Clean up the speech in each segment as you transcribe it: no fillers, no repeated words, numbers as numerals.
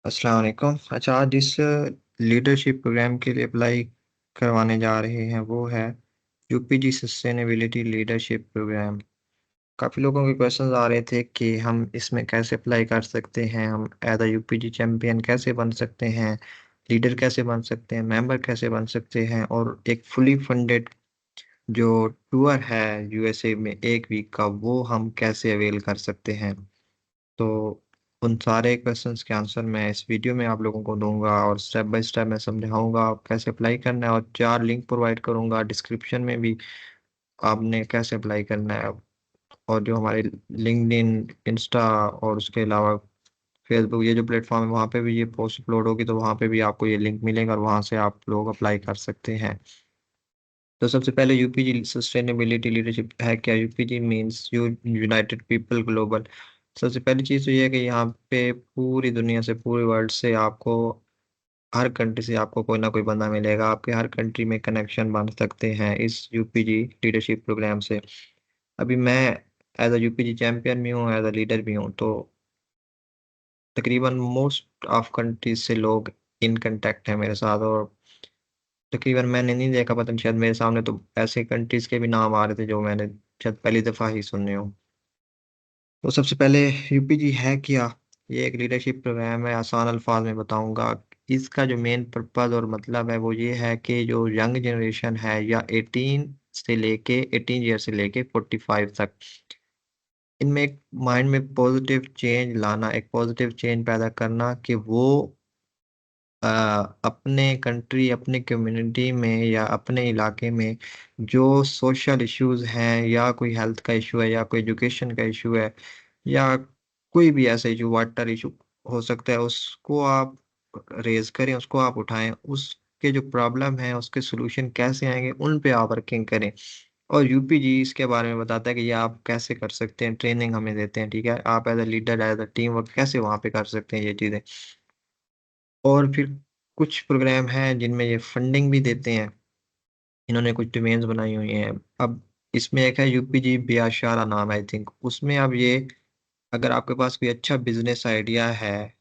अस्सलाम वालेकुम। अच्छा, आज जिस लीडरशिप प्रोग्राम के लिए अप्लाई करवाने जा रहे हैं वो है यूपीजी सस्टेनेबिलिटी लीडरशिप प्रोग्राम। काफ़ी लोगों के क्वेश्चंस आ रहे थे कि हम इसमें कैसे अप्लाई कर सकते हैं, हम एज अ यूपीजी चैम्पियन कैसे बन सकते हैं, लीडर कैसे बन सकते हैं, मेंबर कैसे बन सकते हैं, और एक फुली फंडेड जो टूर है यूएसए में 1 वीक का वो हम कैसे अवेल कर सकते हैं। तो उन सारे क्वेश्चंस के आंसर मैं इस वीडियो में आप लोगों को दूंगा और स्टेप बाय स्टेप मैं समझाऊंगा आप कैसे अप्लाई करना है, और 4 लिंक प्रोवाइड करूंगा डिस्क्रिप्शन में भी, आपने कैसे अप्लाई करना है। और जो हमारे लिंक्डइन, इंस्टा और उसके अलावा फेसबुक, ये जो प्लेटफॉर्म है वहाँ पे भी ये पोस्ट अपलोड होगी, तो वहाँ पे भी आपको ये लिंक मिलेगा और वहाँ से आप लोग अप्लाई कर सकते हैं। तो सबसे पहले यूपीजी सस्टेनेबिलिटी लीडरशिप है क्या। UPG means United people global. सबसे पहली चीज़ तो ये है कि यहाँ पे पूरी दुनिया से, पूरे वर्ल्ड से आपको, हर कंट्री से आपको कोई ना कोई बंदा मिलेगा। आपके हर कंट्री में कनेक्शन बन सकते हैं इस यूपीजी लीडरशिप प्रोग्राम से। अभी मैं एज अ यूपीजी चैंपियन भी हूँ, एज अ लीडर भी हूँ, तो तकरीबन मोस्ट ऑफ कंट्रीज से लोग इन कांटेक्ट है मेरे साथ। और तकरीबन मैंने नहीं देखा, पता नहीं शायद मेरे सामने तो ऐसे कंट्रीज के भी नाम आ रहे थे जो मैंने शायद पहली दफा ही सुने हो। तो सबसे पहले यूपीजी है क्या। ये एक लीडरशिप प्रोग्राम है, आसान अल्फाज में बताऊंगा। इसका जो मेन पर्पज और मतलब है वो ये है कि जो यंग जनरेशन है, या 18 ईयर से लेके 45 तक, इनमें एक माइंड में पॉजिटिव चेंज लाना, एक पॉजिटिव चेंज पैदा करना कि वो अ, अपने कंट्री, अपने कम्युनिटी में या अपने इलाके में जो सोशल इश्यूज हैं, या कोई हेल्थ का इशू है, या कोई एजुकेशन का इशू है, या कोई भी ऐसा इशू, वाटर इशू हो सकता है, उसको आप रेज करें, उसको आप उठाएं, उसके जो प्रॉब्लम है उसके सोल्यूशन कैसे आएंगे उन पे आप वर्किंग करें। और यूपीजी इसके बारे में बताता है कि ये आप कैसे कर सकते हैं, ट्रेनिंग हमें देते हैं, ठीक है, आप as a leader, as a team work कैसे वहाँ पे कर सकते हैं ये चीज़ें। और फिर कुछ प्रोग्राम हैं जिनमें ये फंडिंग भी देते हैं। इन्होंने कुछ डोमेन्स बनाई हुई हैं। अब इसमें एक है यूपीजी बेआशारा नाम है, आई थिंक। उसमें अब ये, अगर आपके पास कोई अच्छा बिजनेस आइडिया है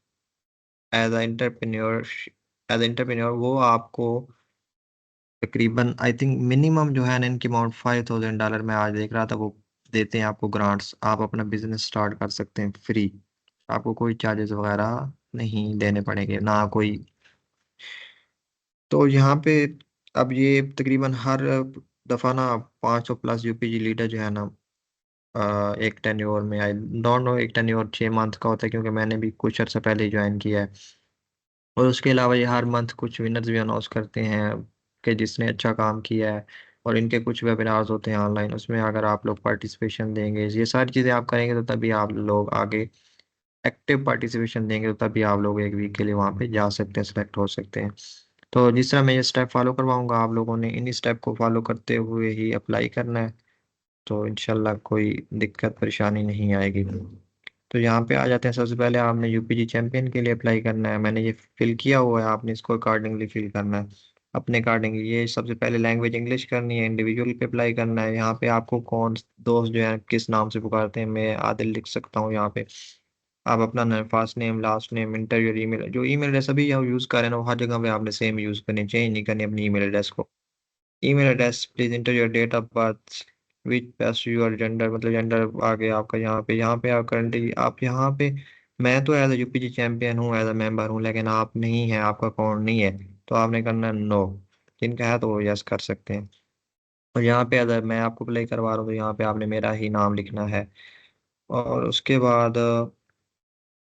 एज अ एंटरप्रेन्योर, वो आपको तकरीबन आई थिंक मिनिमम जो है ना इनकी अमाउंट $5,000 मैं आज देख रहा था, वो देते हैं आपको ग्रांट्स। आप अपना बिजनेस स्टार्ट कर सकते हैं फ्री, आपको कोई चार्जेस वगैरह नहीं देने पड़ेंगे, ना कोई। तो यहाँ पे अब ये तकरीबन हर दफा ना 500 प्लस यूपीजी लीडर जो है ना, एक टेन्योर में, आई डोंट नो एक टेन्योर 6 मंथ का होता है, क्योंकि मैंने भी कुछ अर्सा पहले ज्वाइन किया है। और उसके अलावा ये हर मंथ कुछ विनर्स भी अनाउंस करते हैं कि जिसने अच्छा काम किया है। और इनके कुछ वेबिनार्स होते हैं ऑनलाइन, उसमें अगर आप लोग पार्टिसिपेशन देंगे, ये सारी चीज़ें आप करेंगे, तो तभी आप लोग आगे एक्टिव पार्टिसिपेशन देंगे, तो तभी आप लोग 1 वीक के लिए वहाँ पे जा सकते हैं, सेलेक्ट हो सकते हैं। तो जिस तरह मैं ये स्टेप फॉलो करवाऊंगा, आप लोगों ने इन्हीं स्टेप को फॉलो करते हुए ही अप्लाई करना है, तो इंशाल्लाह कोई दिक्कत परेशानी नहीं आएगी। तो यहाँ पे आ जाते हैं। सबसे पहले आपने यूपीजी चैंपियन के लिए अप्लाई करना है, मैंने ये फिल किया हुआ है, आपने इसको अकॉर्डिंगली फिल करना है अपने अकॉर्डिंग। ये सबसे पहले लैंग्वेज इंग्लिश करनी है, इंडिविजुअल पे अप्लाई करना है। यहाँ पे आपको कौन दोस्त जो है किस नाम से पुकारते हैं, मैं आदिल लिख सकता हूँ यहाँ पे। आप अपना first name, last name, inter, email, जो ईमेल एड्रेस अभी आप यूज़ कर रहे हैं ना, वो हर जगह पे आपने सेम यूज़ करनी, चेंज नहीं करनी अपनी ईमेल एड्रेस को। Email address, please enter your date of birth which best your gender, मतलब जेंडर आ गया आपका यहाँ पे। यहाँ पे आप करंटली, आप यहाँ पे, मैं तो एज अ यूपीजी चैंपियन हूँ, एज अ मेंबर हूँ, लेकिन आप नहीं है, आपका अकाउंट नहीं है, तो आपने करना है नो। जिनका है तो वो यस कर सकते हैं। और यहाँ पे अगर मैं आपको प्ले करवा रहा हूँ, तो यहाँ पे आपने मेरा ही नाम लिखना है। और उसके बाद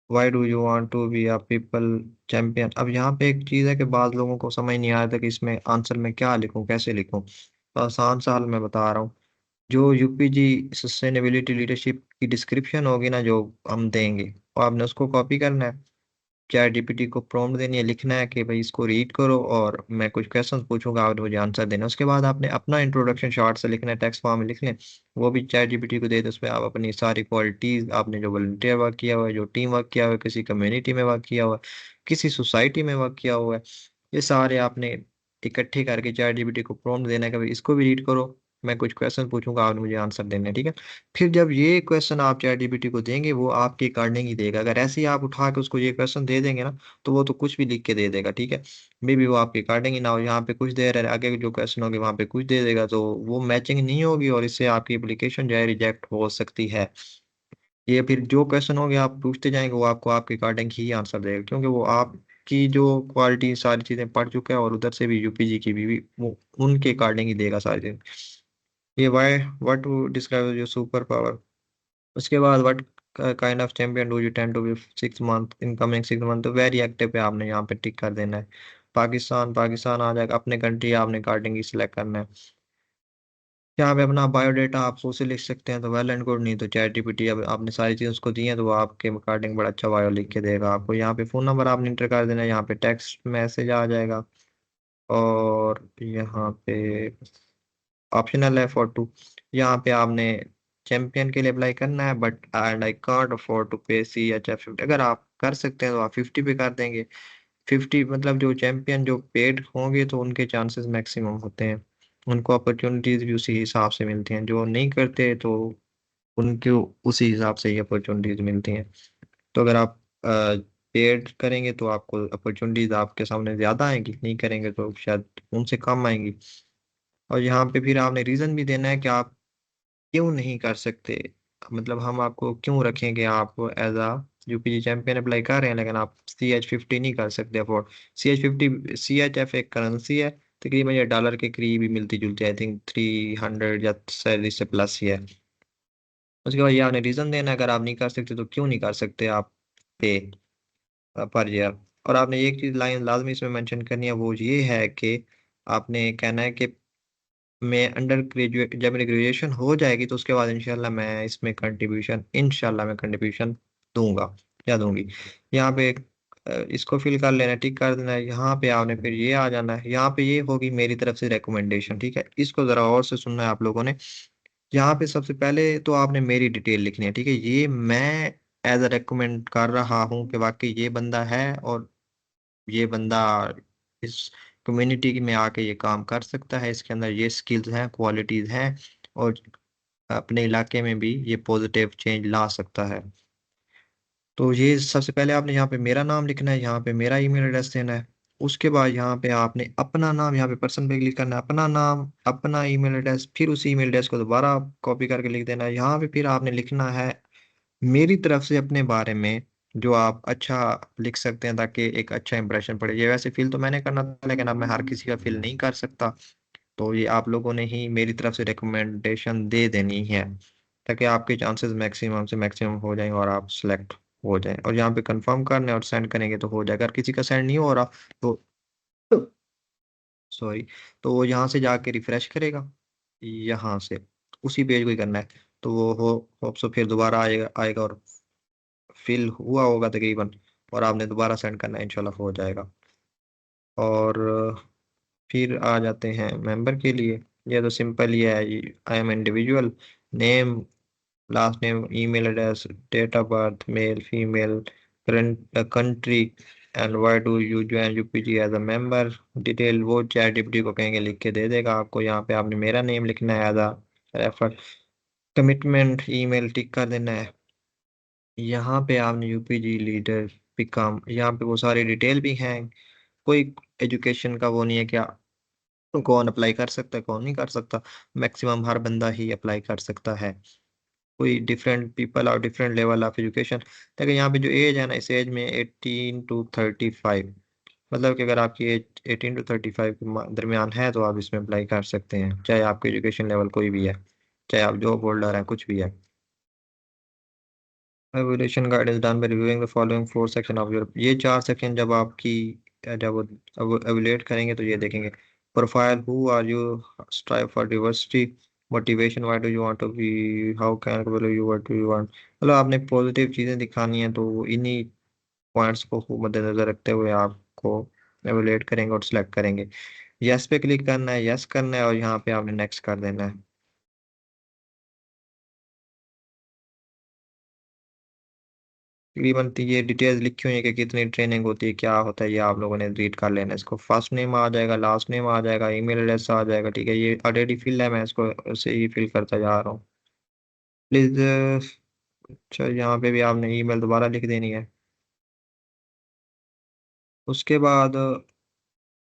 why do you want to be a people champion. अब यहाँ पे एक चीज़ है कि बाज़ लोगों को समझ नहीं आ रहा था कि इसमें आंसर में क्या लिखूं, कैसे लिखूं। तो आसान सा हल मैं बता रहा हूँ। जो यूपीजी सस्टेनेबिलिटी लीडरशिप की डिस्क्रिप्शन होगी ना जो हम देंगे, तो आपने उसको कॉपी करना है, चैट जीपीटी को प्रॉम्प्ट देनी है, लिखना है कि भाई इसको रीड करो और मैं कुछ क्वेश्चंस पूछूंगा, आपने मुझे आंसर देना है। उसके बाद आपने अपना इंट्रोडक्शन शॉर्ट से लिखना है, टेक्स्ट फॉर्म में लिख लें, वो भी चैट जीपीटी को दे दो। उसमें आप अपनी सारी क्वालिटीज, आपने जो वॉलंटियर वर्क किया हुआ है, जो टीम वर्क किया हुआ है, किसी कम्युनिटी में वर्क किया हुआ है, किसी सोसाइटी में वर्क किया हुआ है, ये सारे आपने इकट्ठे करके चैट जीपीटी को प्रॉम्प्ट देना है कि भाई इसको भी रीड करो, मैं कुछ क्वेश्चन पूछूंगा, आपने मुझे आंसर देने हैं, ठीक है। फिर जब ये क्वेश्चन आप चैट जीपीटी को देंगे, वो आपके अकॉर्डिंग ही देगा। अगर ऐसे ही आप उठा के उसको ये क्वेश्चन दे देंगे ना, तो वो तो कुछ भी लिख के दे देगा, ठीक है। मे बी वो आपके अकॉर्डिंग ही ना हो, यहाँ पे कुछ दे रहा है, आगे जो क्वेश्चन होंगे वहाँ पे कुछ दे देगा, तो वो मैचिंग नहीं होगी और इससे आपकी एप्लीकेशन जो है रिजेक्ट हो सकती है। ये फिर जो क्वेश्चन होंगे आप पूछते जाएंगे, वो आपको आपके अकॉर्डिंग ही आंसर देगा, क्योंकि वो आपकी जो क्वालिटी सारी चीजें पढ़ चुका है, और उधर से भी यूपीजी की भी वो उनके अकॉर्डिंग ही देगा सारी चीजें। ये why what to describe your super power. उसके बाद what kind of champion do you tend to be 6 month in coming 6 month, तो वेरी एक्टिव पे आपने यहाँ पे टिक कर देना है। पाकिस्तान, पाकिस्तान आ जाएगा, अपने कंट्री आपने अकॉर्डिंग ही सिलेक्ट करना है। यहाँ पे अपना बायोडाटा आप सोचे लिख सकते हैं, तो वेल एंड गुड, नहीं तो चैट जीपीटी अब आपने सारी चीज़ उसको दी है, तो वो आपके अकॉर्डिंग बड़ा अच्छा बायो लिख के देगा आपको। यहाँ पे फ़ोन नंबर आपने इंटर कर देना है, यहाँ पे टेक्स्ट मैसेज आ जाएगा। और यहाँ पे ऑप्शनल है फॉर टू, यहाँ पे आपने चैंपियन के लिए अप्लाई करना है, but and I can't afford to pay CHF 50। अगर आप कर सकते हैं तो आप 50 पे कर देंगे। 50 मतलब जो चैंपियन जो पेड होंगे, तो उनके चांसेस मैक्सिमम होते हैं, उनको अपॉर्चुनिटीज भी उसी हिसाब से मिलती हैं। जो नहीं करते तो उनके उसी हिसाब से ही अपॉर्चुनिटीज मिलती हैं। तो अगर आप पेड करेंगे तो आपको अपॉर्चुनिटीज आपके सामने ज़्यादा आएंगी, नहीं करेंगे तो शायद उनसे कम आएंगी। और यहाँ पे फिर आपने रीज़न भी देना है कि आप क्यों नहीं कर सकते, मतलब हम आपको क्यों रखेंगे, आप एज आ यूपीजी चैंपियन अप्लाई कर रहे हैं, लेकिन आप CH 50 नहीं कर सकते अफोर्ड। CH 50 CHF एक करेंसी है, तकरीबन ये डॉलर के करीब ही मिलती जुलती है, आई थिंक 300 या शायद इससे प्लस ही है। उसके बाद ये आपने रीज़न देना है, अगर आप नहीं कर सकते तो क्यों नहीं कर सकते आप पे पर ईयर। और आपने एक चीज़ लाइन लाजमी इसमें मेंशन करनी है, वो ये है कि आपने कहना है कि मैं अंडर ग्रेजुएट, जब मेरी ग्रेजुएशन हो जाएगी तो उसके बाद इंशाल्लाह मैं कंट्रीब्यूशन दूंगा या दूंगी। यहाँ पे इसको फिल कर लेना, टिक कर देना है। यहाँ पे आपने फिर ये आ जाना है, यहाँ पे ये होगी मेरी तरफ से रिकमेंडेशन, ठीक है। इसको जरा और से सुनना है आप लोगों ने। यहाँ पे सबसे पहले तो आपने मेरी डिटेल लिखनी है, ठीक है। ये मैं एज अ रेकमेंड कर रहा हूँ कि वाकई ये बंदा है, और ये बंदा इस कम्युनिटी में आके ये काम कर सकता है, इसके अंदर ये स्किल्स हैं, क्वालिटीज हैं, और अपने इलाके में भी ये पॉजिटिव चेंज ला सकता है। तो ये सबसे पहले आपने यहाँ पे मेरा नाम लिखना है, यहाँ पे मेरा ईमेल एड्रेस देना है। उसके बाद यहाँ पे आपने अपना नाम, यहाँ पे पर्सन पे क्लिक करना है, अपना नाम, अपना ईमेल एड्रेस, फिर उसी ईमेल एड्रेस को दोबारा कॉपी करके लिख देना है। यहाँ पे फिर आपने लिखना है मेरी तरफ से अपने बारे में जो आप अच्छा लिख सकते हैं, ताकि एक अच्छा इंप्रेशन पड़े। ये वैसे फील तो मैंने करना था, लेकिन अब मैं हर किसी का फील नहीं कर सकता, तो ये आप लोगों ने ही मेरी तरफ से रिकमेंडेशन दे देनी है, ताकि आपके चांसेस मैक्सिमम से मैक्सिमम हो जाएं और आप सिलेक्ट हो जाएं। और यहाँ पे कंफर्म करने और सेंड करेंगे तो हो जाएगा। अगर किसी का सेंड नहीं हो रहा तो सॉरी, तो वो यहाँ से जाके रिफ्रेश करेगा, यहाँ से उसी पेज को ही करना है, तो वो हो होप सो फिर दोबारा आएगा आएगा और फिल हुआ होगा तकरीबन, और आपने दोबारा सेंड करना है, इंशाल्लाह हो जाएगा। और फिर आ जाते हैं मेंबर के लिए। ये तो सिंपल ही है, I am individual, name, last name, email address, date of birth, male female, current country, and why do you join UPG as a member. Detail वो चैट जीपीटी को कहेंगे लिख के दे देगा आपको। यहाँ पे आपने मेरा नेम लिखना है as a refer, commitment email tick कर देना है। यहाँ पे आपने यूपीजी लीडर पिकम, यहाँ पे वो सारी डिटेल भी हैं। कोई एजुकेशन का वो नहीं है क्या, तो कौन अप्लाई कर सकता है कौन नहीं कर सकता, मैक्सिमम हर बंदा ही अप्लाई कर सकता है। कोई डिफरेंट पीपल और डिफरेंट लेवल ऑफ एजुकेशन। देखिए यहाँ पे जो एज है ना, इस एज में 18 to 35, मतलब कि अगर आपकी एज 18 to 35 के दरमियान है तो आप इसमें अप्लाई कर सकते हैं, चाहे आपकी एजुकेशन लेवल कोई भी है, चाहे आप जॉब होल्डर हैं, कुछ भी है। Evolution guide is done by reviewing the following 4 section of your, ये 4 सेक्शन जब आपकी जब एवोल्यूट करेंगे तो ये देखेंगे। Profile, who are you, strive for diversity, motivation, why do you want to be, how can you, what do you want. मतलब आपने पॉजिटिव चीज़ें दिखानी है, तो वो इन्हीं पॉइंट्स को मद्देनजर रखते हुए आपको एवोल्यूट करेंगे और सिलेक्ट करेंगे। यस पे क्लिक करना है, यस करना है, और यहाँ पे आपने नेक्स्ट कर देना है। तकरीबन ये डिटेल्स लिखी हुई है कि कितनी ट्रेनिंग होती है, क्या होता है, ये आप लोगों ने रीड कर लेना है। इसको फर्स्ट नेम आ जाएगा, लास्ट नेम आ जाएगा, ईमेल एड्रेस आ जाएगा, ठीक है। ये ऑलरेडी फिल है, मैं इसको उसे ही फिल करता जा रहा हूँ। प्लीज़। अच्छा, यहाँ पे भी आपने ईमेल दोबारा लिख देनी है। उसके बाद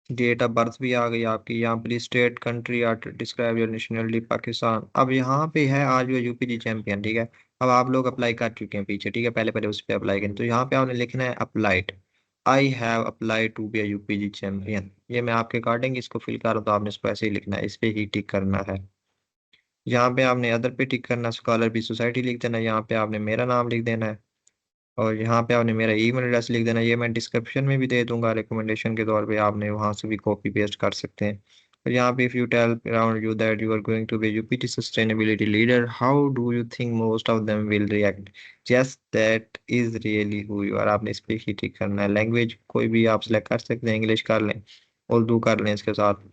डेट ऑफ बर्थ भी आ गई आपकी। यहाँ पर state, country, or describe your nationality, Pakistan. अब यहाँ पे है आज यू यूपीजी चैंपियन, ठीक है। अब आप लोग अप्लाई कर चुके हैं पीछे, ठीक है, पहले पहले उस पर अप्लाई करें, तो यहाँ पे आपने लिखना है applied. I have apply to be UPG champion. ये मैं आपके अकॉर्डिंग इसको फिल कर रहा हूँ, तो आपने इसको ऐसे ही लिखना है, इस पे ही टिक करना है। यहाँ पे आपने अदर पे टिक करना है, स्कॉलर भी सोसाइटी लिख देना है, यहाँ पे आपने मेरा नाम लिख देना है, और यहाँ पे आपने मेरा ईमेल एड्रेस लिख देना। ये मैं डिस्क्रिप्शन में भी दे दूंगा रिकमेंडेशन के तौर पे, आपने वहाँ से भी कॉपी पेस्ट कर सकते हैं। और यहाँ पे if you tell around you that you are going to be UPT sustainability leader, how do you think most of them will react? Just that is really who you are. आपने इस पे ही ठीक करना है। लैंग्वेज कोई भी आप select कर सकते हैं, इंग्लिश कर लें, उर्दू कर लें इसके साथ।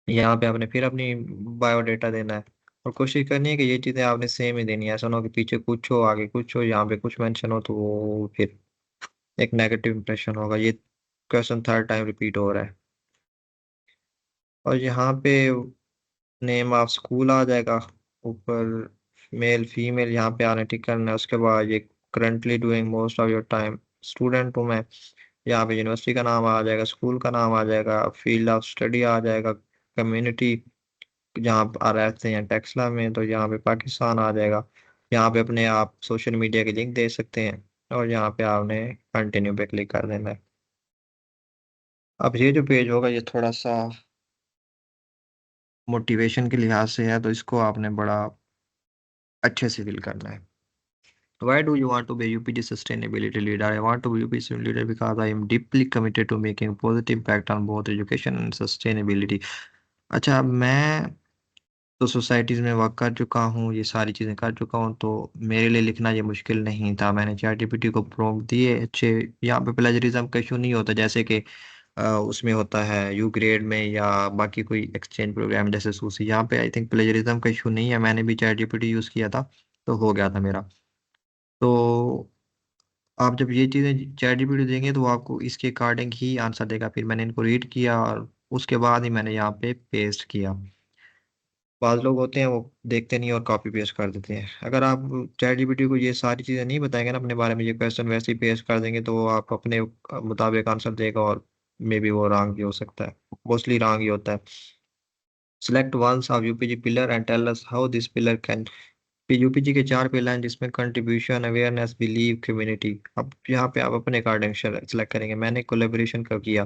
यहाँ पे आपने फिर अपनी बायोडाटा देना है, और कोशिश करनी है कि ये चीज़ें आपने सेम ही देनी है। ऐसा ना हो कि पीछे कुछ हो, आगे कुछ हो, यहाँ पे कुछ मेंशन हो, तो वो फिर एक नेगेटिव इंप्रेशन होगा। ये क्वेश्चन थर्ड टाइम रिपीट हो रहा है। और यहाँ पे नेम ऑफ स्कूल आ जाएगा ऊपर, मेल फीमेल यहाँ पे आने टिक करना है। उसके बाद ये currently doing most of your time, student हूँ मैं। यहाँ पे यूनिवर्सिटी का नाम आ जाएगा, स्कूल का नाम आ जाएगा, फील्ड ऑफ स्टडी आ जाएगा, कम्युनिटी जहाँ आप रहते हैं टेक्सला में, तो यहाँ पे पाकिस्तान आ जाएगा। यहाँ पे अपने आप सोशल मीडिया की लिंक दे सकते हैं, और यहाँ पे आपने कंटिन्यू पे क्लिक कर देना है। अब ये जो पेज होगा ये थोड़ा सा मोटिवेशन के लिहाज से है, तो इसको आपने बड़ा अच्छे से फिल करना है। Why do you want to be UPD sustainability leader? I want to be UPD sustainability leader because I am deeply committed to making a positive impact on both education and sustainability. अच्छा, मैं तो societies में work कर चुका हूँ, ये सारी चीज़ें कर चुका हूँ, तो मेरे लिए लिखना ये मुश्किल नहीं था। मैंने ChatGPT को प्रॉम्प्ट दिए अच्छे। यहाँ पे प्लेजरिज्म का इशू नहीं होता, जैसे कि उसमें होता है यू ग्रेड में या बाकी कोई एक्सचेंज प्रोग्राम जैसे सूसी। यहाँ पे आई थिंक प्लेजरिज्म का इशू नहीं है, मैंने भी ChatGPT यूज़ किया था, तो हो गया था मेरा। तो आप जब ये चीज़ें ChatGPT देंगे तो वो आपको इसके अकॉर्डिंग ही आंसर देगा। फिर मैंने इनको रीड किया, और उसके बाद ही मैंने यहाँ पे पेस्ट किया। बाद लोग होते हैं वो देखते नहीं और कॉपी पेस्ट कर देते हैं। अगर आप ChatGPT को ये सारी चीज़ें नहीं बताएंगे ना अपने बारे में, ये क्वेश्चन वैसे ही पेस्ट कर देंगे, तो वो आप अपने मुताबिक आंसर देगा, और मे बी वो रॉन्ग भी हो सकता है, मोस्टली रॉन्ग ही होता है। Select ones of UPG pillar and tell us how this pillar can। UPG के चार पिलर हैं, जिसमें कंट्रीब्यूशन, अवेयरनेस, बिलीव, कम्युनिटी। अब यहाँ पे आप अपने अकॉर्डिंग सेलेक्ट करेंगे। मैंने कोलेबोरेशन का किया।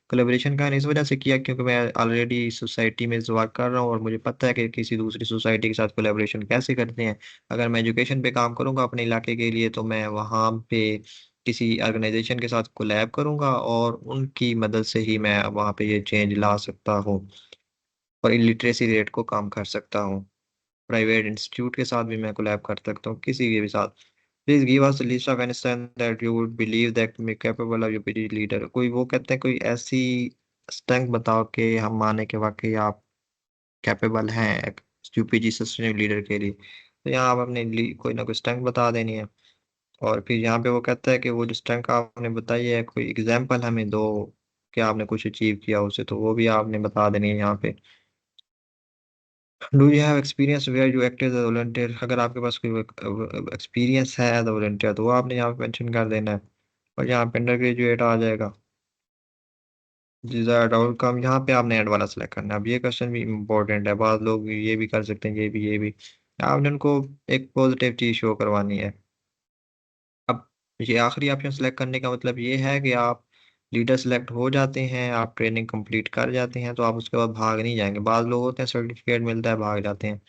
कोलेबोरेशन का इस वजह से किया क्योंकि मैं ऑलरेडी सोसाइटी में वर्क कर रहा हूँ, और मुझे पता है कि किसी दूसरी सोसाइटी के साथ कोलेबोरेशन कैसे करते हैं। अगर मैं एजुकेशन पे काम करूँगा अपने इलाके के लिए, तो मैं वहाँ पे किसी ऑर्गेनाइजेशन के साथ कोलैब करूँगा, और उनकी मदद से ही मैं वहाँ पे ये चेंज ला सकता हूँ, और इलिटरेसी रेट को कम कर सकता हूँ। प्राइवेट इंस्टीट्यूट के साथ भी मैं कोलैब कर सकता हूँ, किसी के भी साथ। Please give us list of instance that you would believe that may capable of UPT leader. कोई वो कहते हैं कोई ऐसी स्ट्रेंथ बताओ कि हम माने कि वाकई आप कैपेबल हैं यूपीजी सस्टेनेबल लीडर के लिए। तो यहाँ आप अपने कोई ना कोई स्ट्रेंथ बता देनी है। और फिर यहाँ पे वो कहता है कि वो जो स्ट्रेंथ आपने बताई है, कोई एग्जाम्पल हमें दो कि आपने कुछ अचीव किया उसे, तो वो भी आपने बता देनी है यहाँ पे। Do you have experience where you acted as volunteer? अगर आपके पास कोई एक्सपीरियंस है एज वॉलंटियर, तो वो आपने यहाँ पे मेंशन कर देना है। और यहाँ पे अंडर ग्रेजुएट आ जाएगा। डिजायर्ड आउटकम यहाँ पे आपने ऐड वाला सेलेक्ट करना है। अब ये क्वेश्चन भी इंपॉर्टेंट है, बहुत लोग ये भी कर सकते हैं, ये भी आपने उनको एक पॉजिटिव चीज शो करवानी है। अब ये आखिरी ऑप्शन सेलेक्ट करने का मतलब ये है कि आप लीडर सेलेक्ट हो जाते हैं, आप ट्रेनिंग कंप्लीट कर जाते हैं, तो आप उसके बाद भाग नहीं जाएंगे। बाद लोग होते हैं सर्टिफिकेट मिलता है भाग जाते हैं।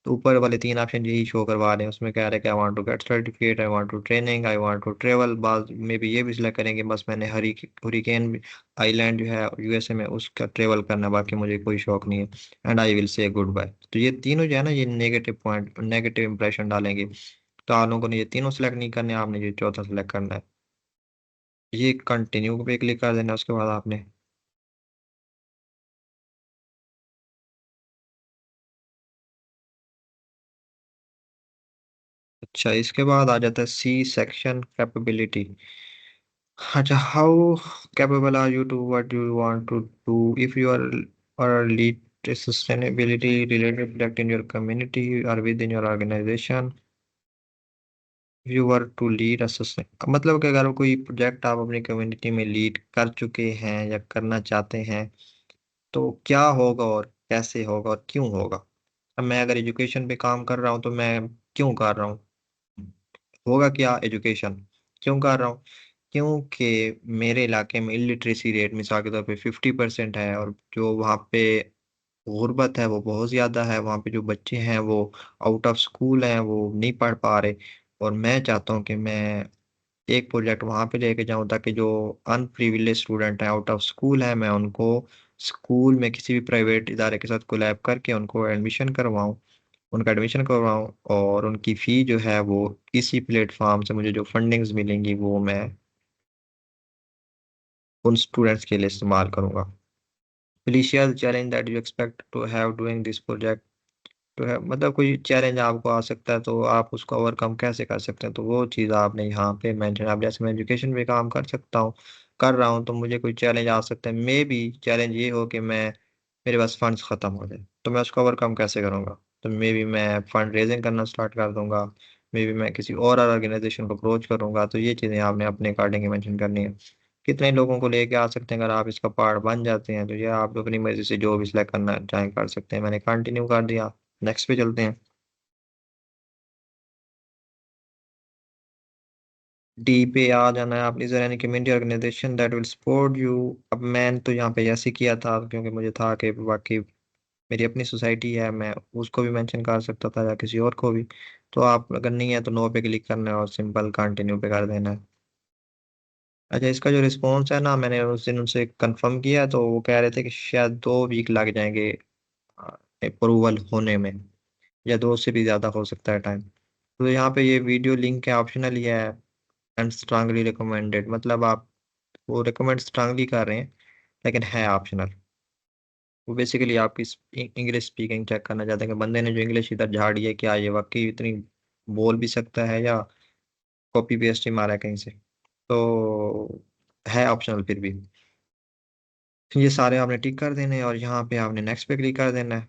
तो ऊपर वाले तीन ऑप्शन यही शो करवा रहे हैं, उसमें कह रहे हैं कि I want to get certificate, I want to training, I want to travel. बाद में भी ये भी सिलेक्ट करेंगे बस मैंने हरिकेन आइलैंड जो है यूएसए में उसका ट्रेवल करना है, बाकी मुझे कोई शौक नहीं है। And I will say goodbye. तो ये तीनों जो है ना, ये नेगेटिव पॉइंट, नेगेटिव इंप्रेशन डालेंगे। तो आप लोगों ने ये तीनों सेलेक्ट नहीं करने, आपने ये चौथा सेलेक्ट करना है। ये कंटिन्यू पे क्लिक कर देना है, उसके बाद आपने अच्छा, इसके बाद आ जाता है सी सेक्शन, कैपेबिलिटी। अच्छा, how capable are you to what you want to do if you are lead sustainability related project in your community or within your organization. You were to lead assistant, मतलब कि अगर कोई project आप अपनी community में lead कर चुके हैं या करना चाहते हैं तो क्या होगा और कैसे होगा और क्यों होगा। अब मैं अगर एजुकेशन पे काम कर रहा हूँ तो मैं क्यों कर रहा हूँ, होगा क्या एजुकेशन, क्यों कर रहा हूँ, क्योंकि मेरे इलाके में इलिटरेसी रेट मिसाल के तौर पे 50% है, और जो वहाँ पे गुर्बत है वो बहुत ज़्यादा है, वहाँ पे जो बच्चे हैं वो आउट ऑफ स्कूल हैं, वो नहीं पढ़ पा रहे। और मैं चाहता हूँ कि मैं एक प्रोजेक्ट वहाँ पे लेके जाऊँ ताकि जो अनप्रिविलेज स्टूडेंट हैं, आउट ऑफ स्कूल हैं, मैं उनको स्कूल में किसी भी प्राइवेट इदारे के साथ कोलैब करके उनको एडमिशन करवाऊँ, उनका एडमिशन करवाऊँ, और उनकी फ़ी जो है वो इसी प्लेटफॉर्म से मुझे जो फंडिंग्स मिलेंगी वो मैं उन स्टूडेंट्स के लिए इस्तेमाल करूँगा। Initial challenge that you expect to have doing this project, तो है मतलब कोई चैलेंज आपको आ सकता है तो आप उसको ओवरकम कैसे कर सकते हैं, तो वो चीज़ आपने यहाँ पे मेंशन, आप जैसे मैं एजुकेशन पे काम कर सकता हूँ, कर रहा हूँ, तो मुझे कोई चैलेंज आ सकता है, मे बी चैलेंज ये हो कि मैं मेरे पास फंड्स ख़त्म हो जाए तो मैं उसको ओवरकम कैसे करूँगा, तो मे बी मैं फंड रेजिंग करना स्टार्ट कर दूंगा, मे बी मैं किसी और ऑर्गेनाइजेशन को अप्रोच करूंगा, तो ये चीज़ें आपने अपने अकॉर्डिंग मेंशन करनी है। कितने लोगों को लेके आ सकते हैं, अगर आप इसका पार्ट बन जाते हैं तो ये आप अपनी मर्जी से जो भी सिलेक्ट करना चाहें कर सकते हैं। मैंने कंटिन्यू कर दिया, नेक्स्ट पे चलते हैं। डी पे आ जाना है आपने, जरा यानी community organization that will support you. अब मैंने तो यहाँ पे ऐसे किया था क्योंकि मुझे था कि बाकी मेरी अपनी सोसाइटी है, मैं उसको भी मेंशन कर सकता था या किसी और को भी। तो आप अगर नहीं है तो नो पे क्लिक करना है और सिंपल कंटिन्यू पे कर देना है। अच्छा, इसका जो रिस्पॉन्स है ना, मैंने उस दिन उनसे कंफर्म किया तो वो कह रहे थे कि शायद 2 वीक लग जाएंगे अप्रूवल होने में, या 2 से भी ज़्यादा हो सकता है टाइम। तो यहाँ पे ये वीडियो लिंक है, ऑप्शनल ही है, एंड स्ट्रांगली रिकमेंडेड, मतलब आप वो रिकमेंड स्ट्रांगली कर रहे हैं लेकिन है ऑप्शनल। वो बेसिकली आपकी इंग्लिश स्पीकिंग चेक करना चाहते हैं कि बंदे ने जो इंग्लिश इधर झाड़ी है क्या ये वाकई इतनी बोल भी सकता है या कॉपी पेस्ट ही मारा है कहीं से। तो है ऑप्शनल फिर भी। ये सारे आपने टिक कर देने हैं और यहाँ पे आपने नेक्स्ट पे क्लिक कर देना है।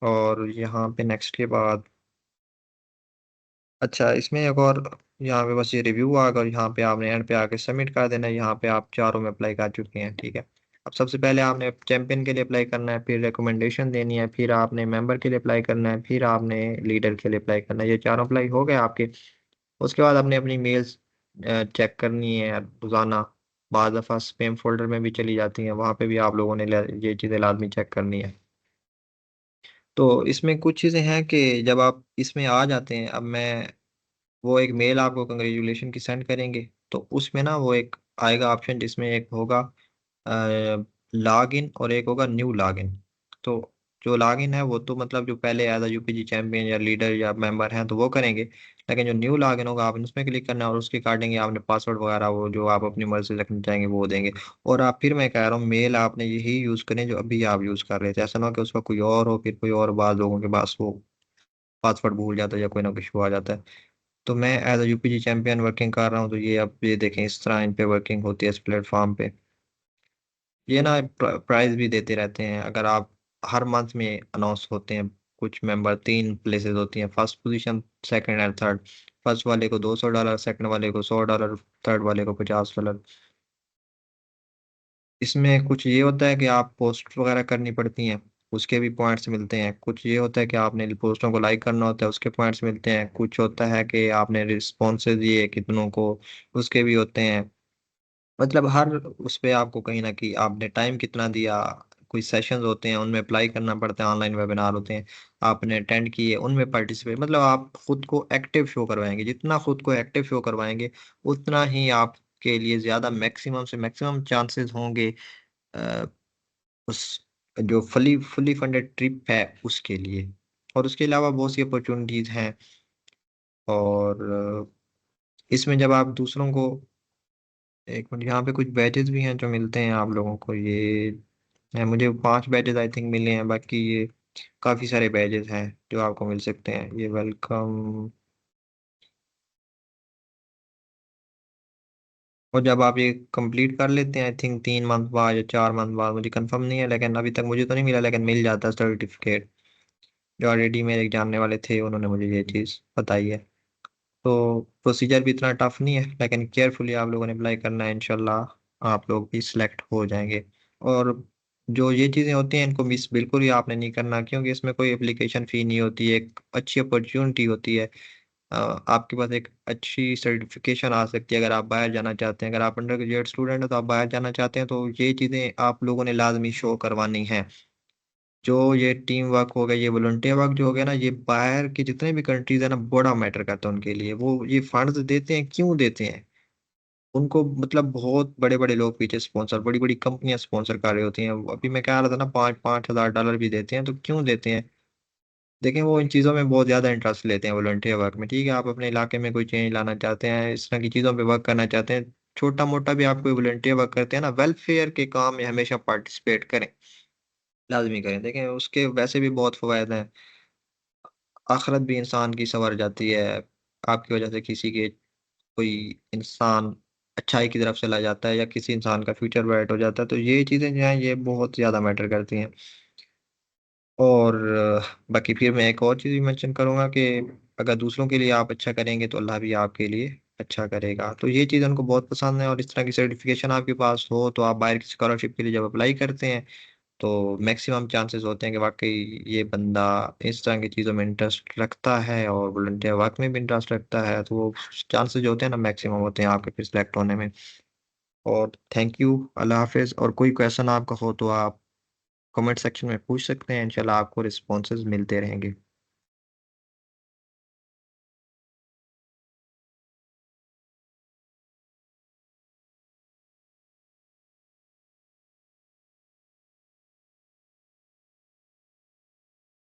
और यहाँ पे नेक्स्ट के बाद, अच्छा इसमें एक और, यहाँ पे बस ये रिव्यू आ गया और यहाँ पे आपने एंड पे आके सबमिट कर देना है। यहाँ पे आप चारों में अप्लाई कर चुके हैं, ठीक है। अब सबसे पहले आपने चैंपियन के लिए अप्लाई करना है, फिर रिकमेंडेशन देनी है, फिर आपने मेंबर के लिए अप्लाई करना है, फिर आपने लीडर के लिए अप्लाई करना है। ये चारों अप्लाई हो गए आपके। उसके बाद आपने अपनी मेल्स चेक करनी है रोज़ाना। बाद दफ़ा स्पैम फोल्डर में भी चली जाती हैं, वहाँ पे भी आप लोगों ने ये चीज़ें लाजमी चेक करनी है। तो इसमें कुछ चीज़ें हैं कि जब आप इसमें आ जाते हैं, अब मैं वो एक मेल आपको कंग्रेचुलेशन की सेंड करेंगे, तो उसमें ना वो एक आएगा ऑप्शन जिसमें एक होगा लॉग इन और एक होगा न्यू लॉग इन। तो जो लॉग इन है वो तो मतलब जो पहले एज अ यूपीजी चैंपियन या लीडर या मेंबर हैं तो वो करेंगे, लेकिन जो न्यू लॉग इन होगा आपने उसमें क्लिक करना है और उसके अकॉर्डिंग आपने पासवर्ड वगैरह वो जो आप अपनी मर्जी से रखना चाहेंगे वो देंगे। और आप फिर मैं कह रहा हूँ मेल आपने यही यूज़ करें जो अभी आप यूज़ कर रहे थे, ऐसा ना हो कि उसका कोई और हो, फिर कोई और बाद लोगों के पास वो पासवर्ड भूल जाता है या कोई ना कुछ इशू आ जाता है। तो मैं as a UPG champion working कर रहा हूँ, तो ये अब ये देखें इस तरह इन पे वर्किंग होती है इस प्लेटफॉर्म पे। ये ना प्राइज भी देते रहते हैं, अगर आप हर मंथ में अनाउंस होते हैं। कुछ मेंबर 3 प्लेसेस होती हैं, first position, second and third. First वाले को $200, सेकंड वाले को $100, थर्ड वाले को $50। इसमें कुछ ये होता है कि आप पोस्ट वगैरह करनी पड़ती हैं, उसके भी पॉइंट्स मिलते हैं। कुछ ये होता है कि आपने पोस्टों को लाइक करना होता है, उसके पॉइंट्स मिलते हैं। कुछ होता है कि आपने रिस्पॉन्सेज दिए कितनों को, उसके भी होते हैं। मतलब हर उस पे आपको कहीं ना कहीं आपने टाइम कितना दिया, कोई सेशंस होते हैं उनमें अप्लाई करना पड़ता है, ऑनलाइन वेबिनार होते हैं आपने अटेंड किए उनमें पार्टिसिपेट, मतलब आप खुद को एक्टिव शो करवाएंगे, जितना खुद को एक्टिव शो करवाएंगे उतना ही आपके लिए ज़्यादा मैक्सिमम से मैक्सिमम चांसेस होंगे अ, उस जो फुली फुली फंडेड ट्रिप है उसके लिए। और उसके अलावा बहुत सी अपॉर्चुनिटीज़ हैं। और इसमें जब आप दूसरों को, एक मिनट, यहाँ पे कुछ बैचेस भी हैं जो मिलते हैं आप लोगों को, ये मुझे 5 बैचेस आई थिंक मिले हैं, बाकी ये काफ़ी सारे बैचेस हैं जो आपको मिल सकते हैं। ये वेलकम, और जब आप ये कंप्लीट कर लेते हैं, आई थिंक 3 मंथ बाद या 4 मंथ बाद, मुझे कंफर्म नहीं है, लेकिन अभी तक मुझे तो नहीं मिला, लेकिन मिल जाता है सर्टिफिकेट। जो ऑलरेडी मेरे जानने वाले थे उन्होंने मुझे ये चीज़ बताई है। तो प्रोसीजर भी इतना टफ नहीं है, लेकिन केयरफुली आप लोगों ने अप्लाई करना है, इंशाल्लाह आप लोग भी सिलेक्ट हो जाएंगे। और जो ये चीज़ें होती हैं इनको मिस बिल्कुल ही आपने नहीं करना, क्योंकि इसमें कोई एप्लीकेशन फ़ी नहीं होती है, एक अच्छी अपॉर्चुनिटी होती है। आपके पास एक अच्छी सर्टिफिकेशन आ सकती है अगर आप बाहर जाना चाहते हैं। अगर आप अंडर ग्रेजुएट स्टूडेंट हैं तो आप बाहर जाना चाहते हैं, तो ये चीज़ें आप लोगों ने लाजमी शो करवानी है। जो ये टीम वर्क हो गया, ये वॉलंटियर वर्क जो हो गया ना, ये बाहर की जितने भी कंट्रीज़ है ना, बड़ा मैटर करता है उनके लिए। वो ये फंड्स देते हैं, क्यों देते हैं? उनको मतलब बहुत बड़े-बड़े लोग पीछे स्पॉन्सर, बड़ी-बड़ी कंपनियाँ स्पॉन्सर कर रही होती हैं। अभी मैं कह रहा था ना, 5-5 हज़ार डॉलर भी देते हैं, तो क्यों देते हैं? देखें, वो इन चीज़ों में बहुत ज़्यादा इंटरेस्ट लेते हैं वॉलंटियर वर्क में, ठीक है? आप अपने इलाके में कोई चेंज लाना चाहते हैं, इस तरह की चीज़ों पे वर्क करना चाहते हैं, छोटा-मोटा भी आप कोई वॉलंटियर वर्क करते हैं ना, वेलफेयर के काम में हमेशा पार्टिसिपेट करें, लाज़मी करें। देखें, उसके वैसे भी बहुत फ़वाइद हैं। आखिरत भी इंसान की सँवर जाती है, आपकी वजह से किसी के कोई इंसान अच्छाई की तरफ चला जाता है या किसी इंसान का फ्यूचर ब्राइट हो जाता है, तो ये चीज़ें जो हैं, ये बहुत ज़्यादा मैटर करती हैं। और बाकी फिर मैं एक और चीज़ भी मेंशन करूँगा कि अगर दूसरों के लिए आप अच्छा करेंगे तो अल्लाह भी आपके लिए अच्छा करेगा। तो ये चीज़ उनको बहुत पसंद है, और इस तरह की सर्टिफ़िकेशन आपके पास हो तो आप बाहर की स्कॉलरशिप के लिए जब अप्लाई करते हैं, तो मैक्सिमम चांसेस होते हैं कि वाक़ई ये बंदा इस तरह की चीज़ों में इंटरेस्ट रखता है और वॉलंटियर वर्क में भी इंटरेस्ट रखता है, तो वो चांसेस जो होते हैं ना, मैक्सिमम होते हैं आपके फिर सिलेक्ट होने में। और थैंक यू, अल्लाह हाफ़िज़। और कोई क्वेश्चन आपका हो तो आप कमेंट सेक्शन में पूछ सकते हैं, इंशाल्लाह आपको रिस्पॉन्सेज़ मिलते रहेंगे।